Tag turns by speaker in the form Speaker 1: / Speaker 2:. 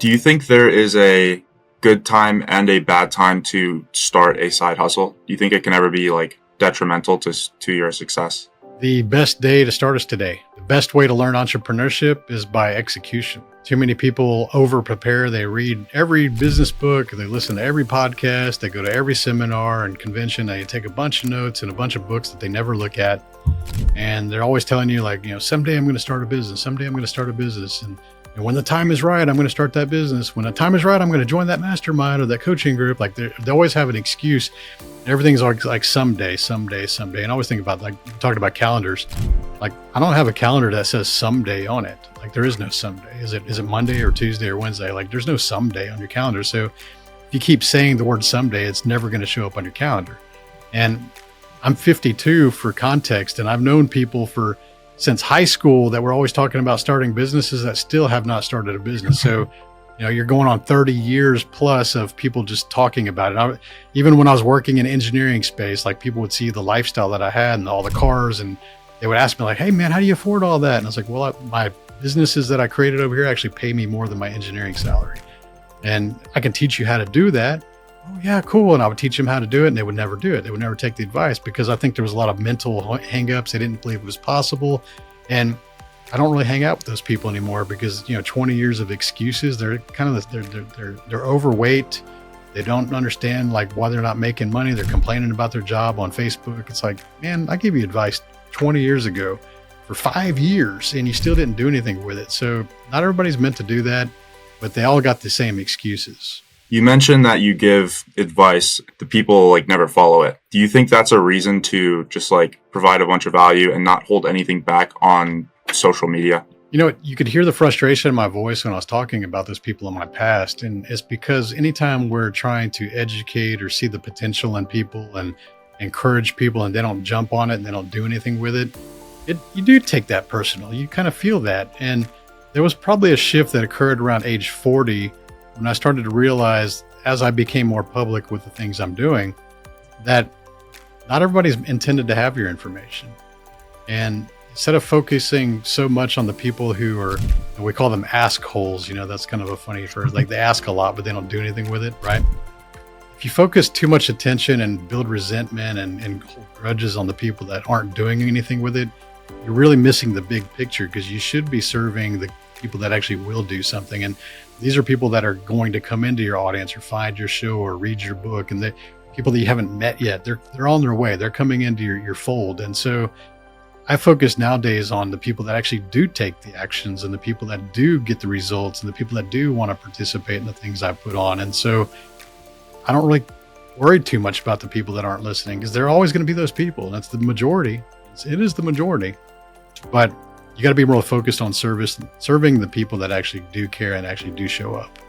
Speaker 1: Do you think there is a good time and a bad time to start a side hustle? Do you think it can ever be like detrimental to your success?
Speaker 2: The best day to start is today. The best way to learn entrepreneurship is by execution. Too many people over prepare. They read every business book, they listen to every podcast, they go to every seminar and convention, they take a bunch of notes and a bunch of books that they never look at. And they're always telling you, like, someday I'm going to start a business. Someday I'm going to start a business. And when the time is right, I'm going to start that business. When the time is right, I'm going to join that mastermind or that coaching group. Like they always have an excuse. Everything's like someday. And I always think about, like, talking about calendars. Like, I don't have a calendar that says someday on it. Like, there is no someday. Is it Monday or Tuesday or Wednesday? Like, there's no someday on your calendar. So if you keep saying the word someday, it's never going to show up on your calendar. And I'm 52 for context, and I've known people since high school that were always talking about starting businesses that still have not started a business. So, you're going on 30 years plus of people just talking about it. Even when I was working in engineering space, like, people would see the lifestyle that I had and all the cars, and they would ask me, like, hey man, how do you afford all that? And I was like, well, my businesses that I created over here actually pay me more than my engineering salary. And I can teach you how to do that. Oh yeah, cool. And I would teach them how to do it, and they would never do it. They would never take the advice, because I think there was a lot of mental hangups. They didn't believe it was possible. And I don't really hang out with those people anymore because, 20 years of excuses, they're kind of, they're overweight. They don't understand, like, why they're not making money. They're complaining about their job on Facebook. It's like, man, I gave you advice 20 years ago for 5 years and you still didn't do anything with it. So not everybody's meant to do that, but they all got the same excuses.
Speaker 1: You mentioned that you give advice, the people like never follow it. Do you think that's a reason to just like provide a bunch of value and not hold anything back on social media?
Speaker 2: You could hear the frustration in my voice when I was talking about those people in my past. And it's because anytime we're trying to educate or see the potential in people and encourage people, and they don't jump on it and they don't do anything with it, you do take that personal. You kind of feel that. And there was probably a shift that occurred around age 40 when I started to realize, as I became more public with the things I'm doing, that not everybody's intended to have your information. And instead of focusing so much on the people who are, we call them ask holes, that's kind of a funny phrase. Like, they ask a lot, but they don't do anything with it, right? If you focus too much attention and build resentment and hold grudges on the people that aren't doing anything with it, you're really missing the big picture, because you should be serving the people that actually will do something. And these are people that are going to come into your audience or find your show or read your book, and the people that you haven't met yet, they're on their way. They're coming into your fold. And so I focus nowadays on the people that actually do take the actions, and the people that do get the results, and the people that do want to participate in the things I put on. And so I don't really worry too much about the people that aren't listening, because they're always going to be those people. That's the majority. It is the majority. But you got to be more focused on serving the people that actually do care and actually do show up.